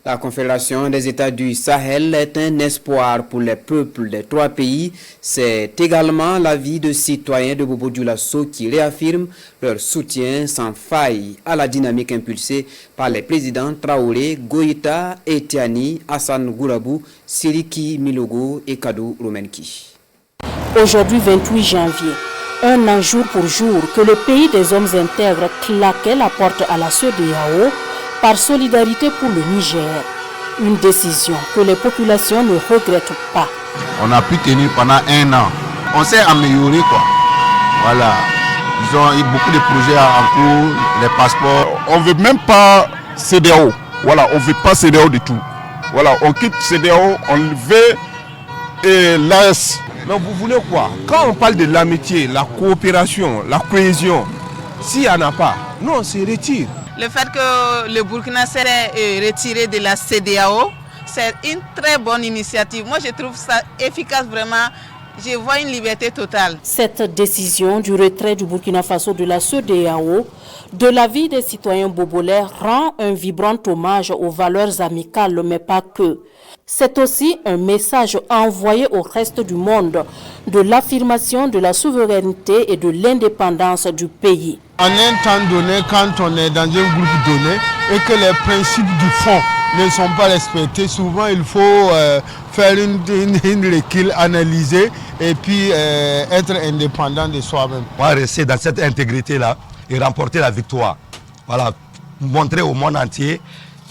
La Confédération des États du Sahel est un espoir pour les peuples des trois pays. C'est également l'avis de citoyens de Bobo Dioulasso qui réaffirment leur soutien sans faille à la dynamique impulsée par les présidents Traoré, Goïta, Etiani, Hassan Gourabou, Siriki Milogo et Kadou Romenki. Aujourd'hui 28 janvier, un an jour pour jour que le pays des hommes intègres claquait la porte à la CEDEAO par solidarité pour le Niger. Une décision que les populations ne regrettent pas. On a pu tenir pendant un an. On s'est amélioré quoi. Voilà. Ils ont eu beaucoup de projets en cours, les passeports. On ne veut même pas CEDEAO. Voilà, on ne veut pas CEDEAO du tout. Voilà, on quitte CEDEAO, on veut l'AS. Mais vous voulez quoi? Quand on parle de l'amitié, la coopération, la cohésion, s'il n'y en a pas, nous on se retire. Le fait que le Burkina serait retiré de la CEDEAO, c'est une très bonne initiative. Moi je trouve ça efficace vraiment. Je vois une liberté totale. Cette décision du retrait du Burkina Faso de la CEDEAO, de l'avis des citoyens bobolais, rend un vibrant hommage aux valeurs amicales, mais pas que. C'est aussi un message envoyé au reste du monde de l'affirmation de la souveraineté et de l'indépendance du pays. En un temps donné, quand on est dans un groupe donné et que les principes du fond ne sont pas respectés, souvent il faut faire une recul, analyser et puis être indépendant de soi-même. On va rester dans cette intégrité-là et remporter la victoire. Voilà, montrer au monde entier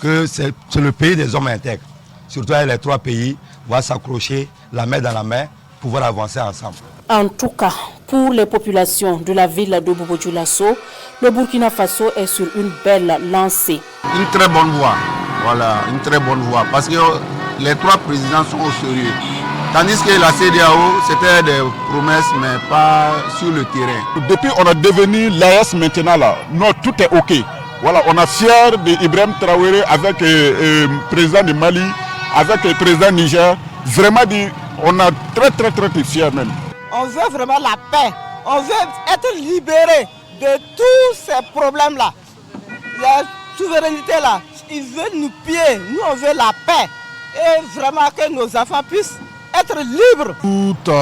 que c'est le pays des hommes intègres. Surtout les trois pays vont s'accrocher la main dans la main pour pouvoir avancer ensemble. En tout cas, pour les populations de la ville de Bobo Dioulasso, le Burkina Faso est sur une belle lancée. Une très bonne voie, voilà, une très bonne voie, parce que les trois présidents sont au sérieux. Tandis que la CEDEAO, c'était des promesses, mais pas sur le terrain. Depuis on a devenu l'AS maintenant là, non, tout est ok. Voilà, on est fier d'Ibrahim Traoré avec le président du Mali, avec le président Niger. Vraiment, on est très fiers même. On veut vraiment la paix. On veut être libéré de tous ces problèmes-là. La souveraineté là, ils veulent nous piller. Nous, on veut la paix. Et vraiment que nos enfants puissent être libres. Toute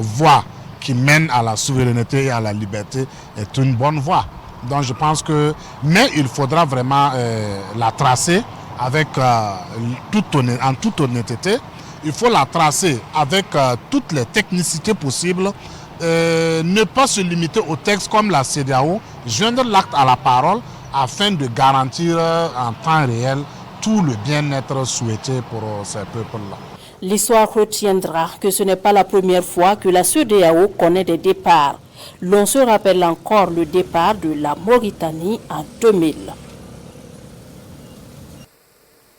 voie qui mène à la souveraineté et à la liberté est une bonne voie. Donc je pense que, mais il faudra vraiment la tracer avec en toute honnêteté. Il faut la tracer avec toutes les technicités possibles, ne pas se limiter au texte comme la CEDEAO, joindre l'acte à la parole afin de garantir en temps réel tout le bien-être souhaité pour ces peuples-là. L'histoire retiendra que ce n'est pas la première fois que la CEDEAO connaît des départs. L'on se rappelle encore le départ de la Mauritanie en 2000.